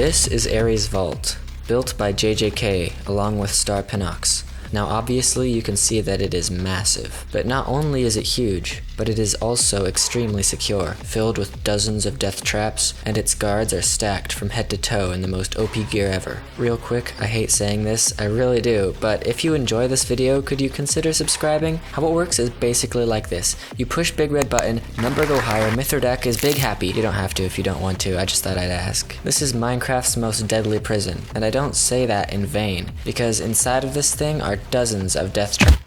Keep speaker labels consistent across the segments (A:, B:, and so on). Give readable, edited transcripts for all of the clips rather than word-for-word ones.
A: This is Ares' Vault, built by JJK along with Star Pinox. Now obviously you can see that it is massive, but not only is it huge, but it is also extremely secure, filled with dozens of death traps, and its guards are stacked from head to toe in the most OP gear ever. Real quick, I hate saying this, I really do, but if you enjoy this video, could you consider subscribing? How it works is basically like this. You push big red button, number go higher, Mithridac is big happy. You don't have to if you don't want to, I just thought I'd ask. This is Minecraft's most deadly prison, and I don't say that in vain, because inside of this thing are dozens of death traps.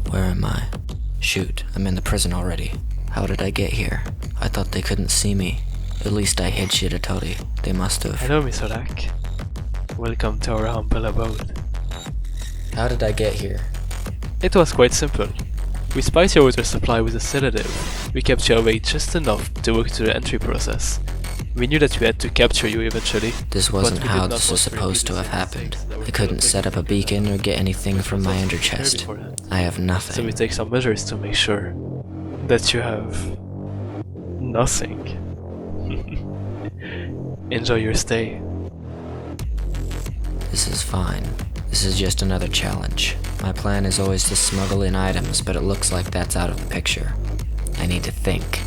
A: Where am I? Shoot, I'm in the prison already. How did I get here? I thought they couldn't see me. At least I hid Shiratori. They must have.
B: Hello, Mithridac. Welcome to our humble abode.
A: How did I get here?
B: It was quite simple. We spiced your water supply with a sedative. We kept you awake just enough to work through the entry process. We knew that we had to capture you eventually.
A: This wasn't how this was supposed to have happened. I couldn't set up a beacon or get anything from my ender chest. I have nothing.
B: So we take some measures to make sure that you have nothing. Enjoy your stay.
A: This is fine. This is just another challenge. My plan is always to smuggle in items, but it looks like that's out of the picture. I need to think.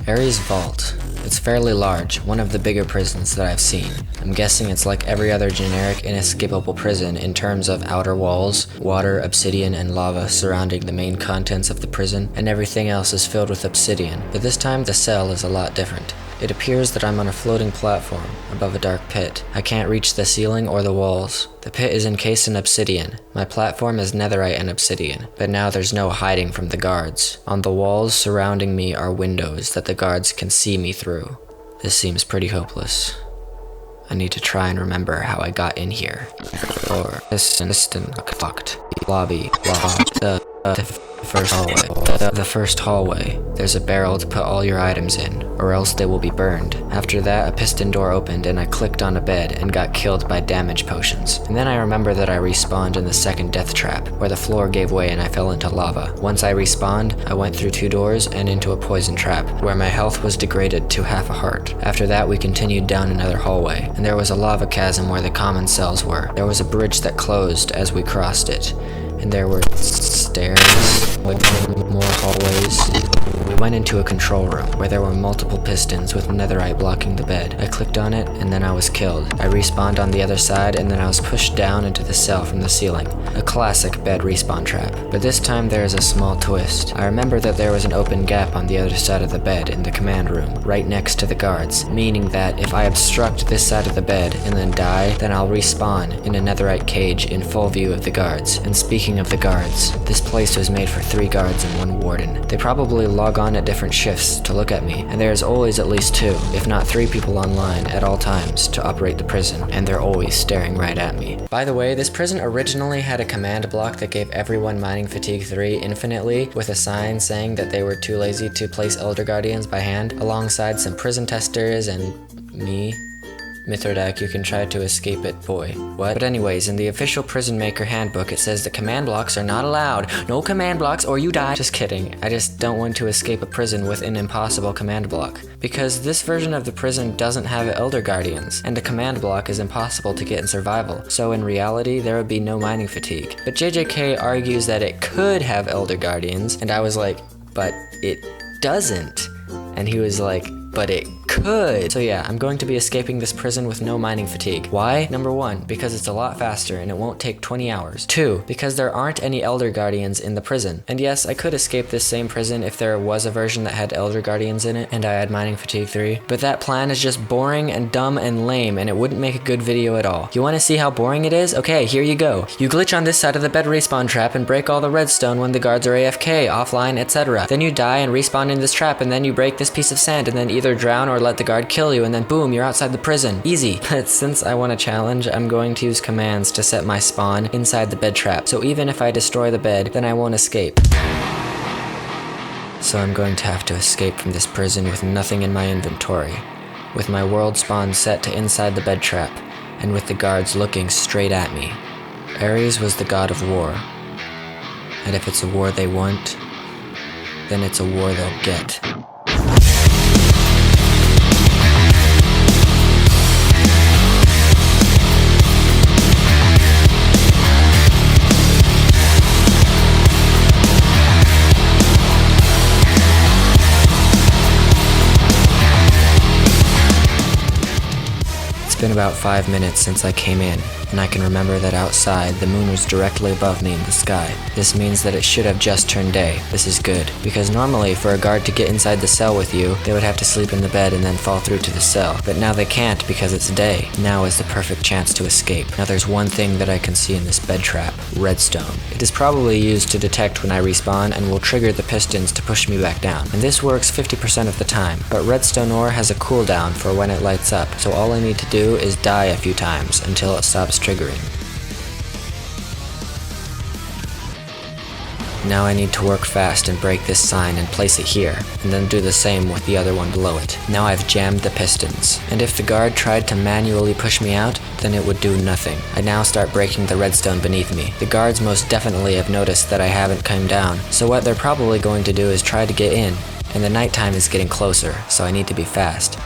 A: Ares' Vault. It's fairly large, one of the bigger prisons that I've seen. I'm guessing it's like every other generic inescapable prison in terms of outer walls, water, obsidian, and lava surrounding the main contents of the prison, and everything else is filled with obsidian. But this time the cell is a lot different. It appears that I'm on a floating platform above a dark pit. I can't reach the ceiling or the walls. The pit is encased in obsidian. My platform is netherite and obsidian, but now there's no hiding from the guards. On the walls surrounding me are windows that the guards can see me through. This seems pretty hopeless. I need to try and remember how I got in here. Or locked. Lobby. The first hallway. There's a barrel to put all your items in, or else they will be burned. After that, a piston door opened and I clicked on a bed and got killed by damage potions. And then I remember that I respawned in the second death trap, where the floor gave way and I fell into lava. Once I respawned, I went through 2 doors and into a poison trap, where my health was degraded to half a heart. After that, we continued down another hallway, and there was a lava chasm where the common cells were. There was a bridge that closed as we crossed it, and there were stairs, more hallways. We went into a control room where there were multiple pistons with netherite blocking the bed. I clicked on it and then I was killed. I respawned on the other side and then I was pushed down into the cell from the ceiling. A classic bed respawn trap. But this time there is a small twist. I remember that there was an open gap on the other side of the bed in the command room, right next to the guards, meaning that if I obstruct this side of the bed and then die, then I'll respawn in a netherite cage in full view of the guards. And speaking of the guards, this place was made for 3 guards and 1 warden. They probably log on at different shifts to look at me, and there's always at least 2, if not 3 people online at all times to operate the prison, and they're always staring right at me. By the way, this prison originally had a command block that gave everyone Mining Fatigue 3 infinitely, with a sign saying that they were too lazy to place Elder Guardians by hand, alongside some prison testers and me. Mithridac, you can try to escape it, boy. What? But anyways, in the official Prison Maker handbook, it says the command blocks are not allowed. No command blocks or you die. Just kidding. I just don't want to escape a prison with an impossible command block. Because this version of the prison doesn't have Elder Guardians, and a command block is impossible to get in survival. So in reality, there would be no mining fatigue. But JJK argues that it could have Elder Guardians, and I was like, but it doesn't. And he was like, but it could. So yeah, I'm going to be escaping this prison with no mining fatigue. Why? Number 1, because it's a lot faster and it won't take 20 hours. 2, because there aren't any Elder Guardians in the prison. And yes, I could escape this same prison if there was a version that had Elder Guardians in it and I had mining fatigue 3. But that plan is just boring and dumb and lame and it wouldn't make a good video at all. You want to see how boring it is? Okay, here you go. You glitch on this side of the bed respawn trap and break all the redstone when the guards are AFK, offline, etc. Then you die and respawn in this trap and then you break this piece of sand and then either drown or let the guard kill you and then boom, you're outside the prison. Easy. But since I want a challenge, I'm going to use commands to set my spawn inside the bed trap. So even if I destroy the bed, then I won't escape. So I'm going to have to escape from this prison with nothing in my inventory, with my world spawn set to inside the bed trap, and with the guards looking straight at me. Ares was the god of war, and if it's a war they want, then it's a war they'll get. It's been about 5 minutes since I came in, and I can remember that outside the moon was directly above me in the sky. This means that it should have just turned day. This is good, because normally for a guard to get inside the cell with you, they would have to sleep in the bed and then fall through to the cell. But now they can't because it's day. Now is the perfect chance to escape. Now there's one thing that I can see in this bed trap: redstone. It is probably used to detect when I respawn and will trigger the pistons to push me back down. And this works 50% of the time, but redstone ore has a cooldown for when it lights up, so all I need to do is die a few times until it stops triggering. Now I need to work fast and break this sign and place it here, and then do the same with the other one below it. Now I've jammed the pistons, and if the guard tried to manually push me out, then it would do nothing. I now start breaking the redstone beneath me. The guards most definitely have noticed that I haven't come down, so what they're probably going to do is try to get in, and the nighttime is getting closer, so I need to be fast.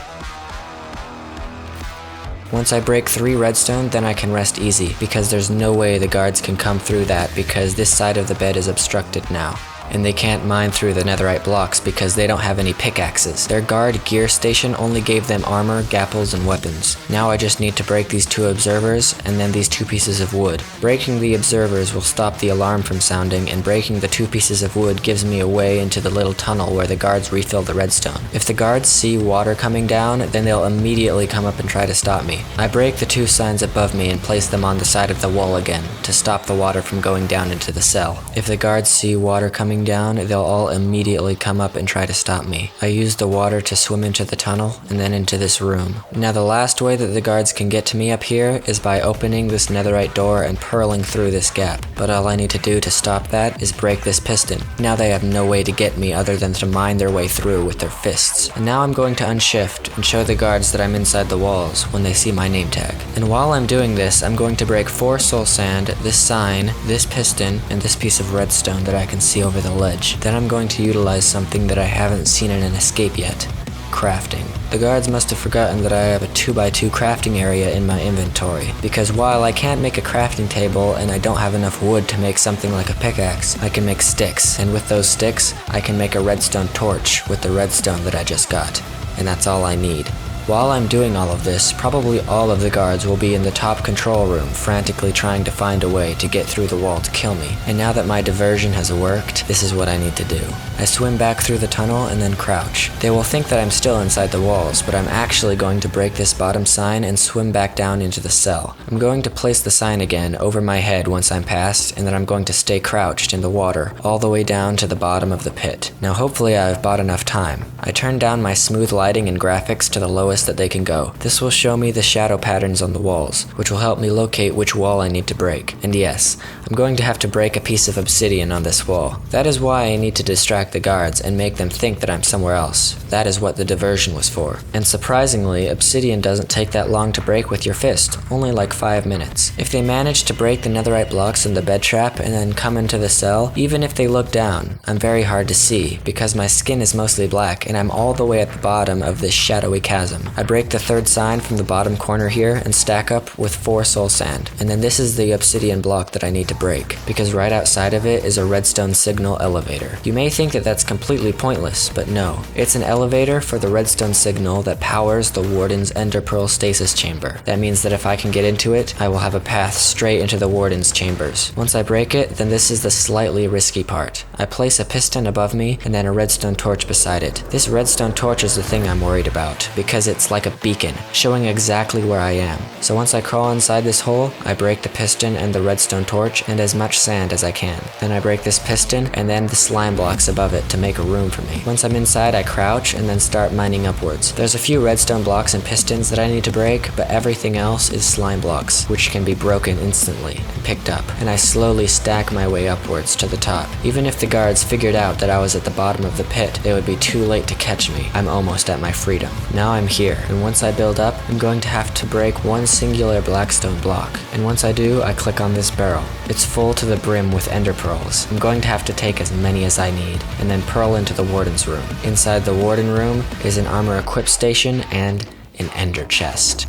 A: Once I break 3 redstone, then I can rest easy, because there's no way the guards can come through that because this side of the bed is obstructed now. And they can't mine through the netherite blocks because they don't have any pickaxes. Their guard gear station only gave them armor, gapples, and weapons. Now I just need to break these 2 observers and then these 2 pieces of wood. Breaking the observers will stop the alarm from sounding, and breaking the 2 pieces of wood gives me a way into the little tunnel where the guards refill the redstone. If the guards see water coming down, then they'll immediately come up and try to stop me. I break the 2 signs above me and place them on the side of the wall again to stop the water from going down into the cell. If the guards see water coming down, they'll all immediately come up and try to stop me. I use the water to swim into the tunnel and then into this room. Now the last way that the guards can get to me up here is by opening this netherite door and purling through this gap. But all I need to do to stop that is break this piston. Now they have no way to get me other than to mine their way through with their fists. And now I'm going to unshift and show the guards that I'm inside the walls when they see my name tag. And while I'm doing this, I'm going to break 4 soul sand, this sign, this piston, and this piece of redstone that I can see over the ledge. Then I'm going to utilize something that I haven't seen in an escape yet: crafting. The guards must have forgotten that I have a 2x2 crafting area in my inventory, because while I can't make a crafting table and I don't have enough wood to make something like a pickaxe, I can make sticks, and with those sticks, I can make a redstone torch with the redstone that I just got. And that's all I need. While I'm doing all of this, probably all of the guards will be in the top control room, frantically trying to find a way to get through the wall to kill me. And now that my diversion has worked, this is what I need to do. I swim back through the tunnel and then crouch. They will think that I'm still inside the walls, but I'm actually going to break this bottom sign and swim back down into the cell. I'm going to place the sign again over my head once I'm past, and then I'm going to stay crouched in the water all the way down to the bottom of the pit. Now hopefully I've bought enough time. I turn down my smooth lighting and graphics to the lowest that they can go. This will show me the shadow patterns on the walls, which will help me locate which wall I need to break. And yes, I'm going to have to break a piece of obsidian on this wall. That is why I need to distract the guards and make them think that I'm somewhere else. That is what the diversion was for. And surprisingly, obsidian doesn't take that long to break with your fist, only like 5 minutes. If they manage to break the netherite blocks in the bed trap and then come into the cell, even if they look down, I'm very hard to see because my skin is mostly black and I'm all the way at the bottom of this shadowy chasm. I break the 3rd sign from the bottom corner here and stack up with 4 soul sand. And then this is the obsidian block that I need to break, because right outside of it is a redstone signal elevator. You may think that that's completely pointless, but no. It's an elevator for the redstone signal that powers the Warden's Ender Pearl stasis chamber. That means that if I can get into it, I will have a path straight into the Warden's chambers. Once I break it, then this is the slightly risky part. I place a piston above me and then a redstone torch beside it. This redstone torch is the thing I'm worried about, because it's like a beacon, showing exactly where I am. So once I crawl inside this hole, I break the piston and the redstone torch and as much sand as I can. Then I break this piston and then the slime blocks above it to make a room for me. Once I'm inside, I crouch and then start mining upwards. There's a few redstone blocks and pistons that I need to break, but everything else is slime blocks, which can be broken instantly and picked up. And I slowly stack my way upwards to the top. Even if the guards figured out that I was at the bottom of the pit, it would be too late to catch me. I'm almost at my freedom. Now I'm here here, and once I build up, I'm going to have to break one singular blackstone block. And once I do, I click on this barrel. It's full to the brim with ender pearls. I'm going to have to take as many as I need, and then pearl into the warden's room. Inside the warden room is an armor equip station and an ender chest.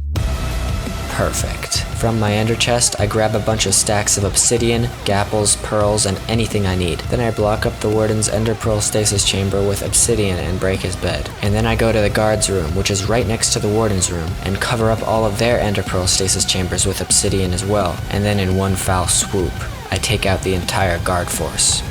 A: Perfect. From my ender chest, I grab a bunch of stacks of obsidian, gapples, pearls, and anything I need. Then I block up the warden's ender pearl stasis chamber with obsidian and break his bed. And then I go to the guard's room, which is right next to the warden's room, and cover up all of their ender pearl stasis chambers with obsidian as well. And then in one foul swoop, I take out the entire guard force.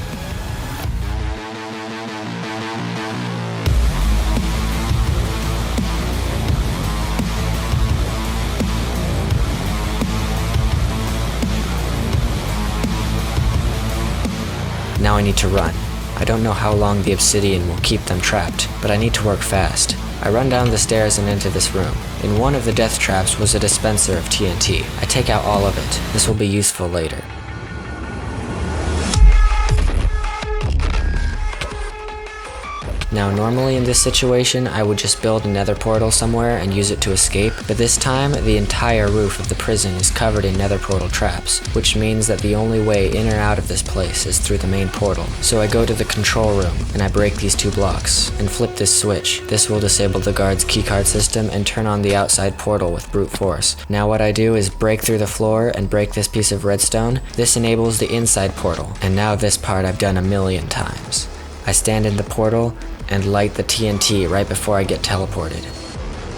A: Now I need to run. I don't know how long the obsidian will keep them trapped, but I need to work fast. I run down the stairs and into this room. In one of the death traps was a dispenser of TNT. I take out all of it. This will be useful later. Now normally in this situation, I would just build a nether portal somewhere and use it to escape, but this time, the entire roof of the prison is covered in nether portal traps, which means that the only way in or out of this place is through the main portal. So I go to the control room, and I break these 2 blocks, and flip this switch. This will disable the guard's keycard system and turn on the outside portal with brute force. Now what I do is break through the floor and break this piece of redstone. This enables the inside portal, and now this part I've done 1,000,000 times. I stand in the portal and light the TNT right before I get teleported.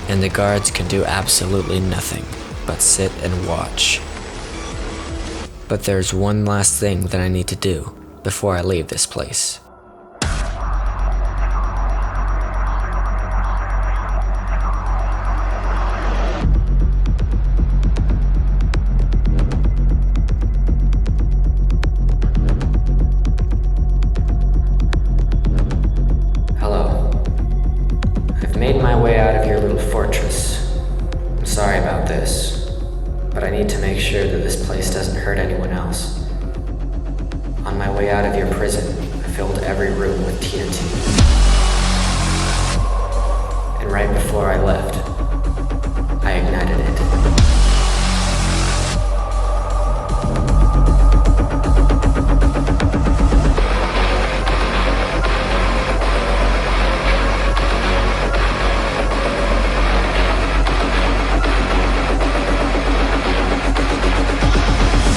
A: And the guards can do absolutely nothing but sit and watch. But there's one last thing that I need to do before I leave this place. Made my way out of your little fortress. I'm sorry about this, but I need to make sure that this place doesn't hurt anyone else. On my way out of your prison, I filled every room with TNT. And right before I left, I ignited it.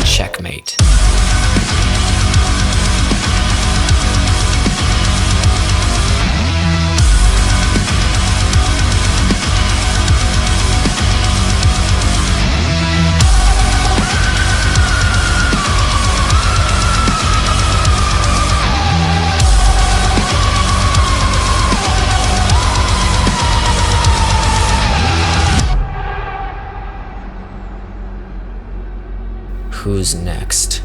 A: Checkmate. Who's next?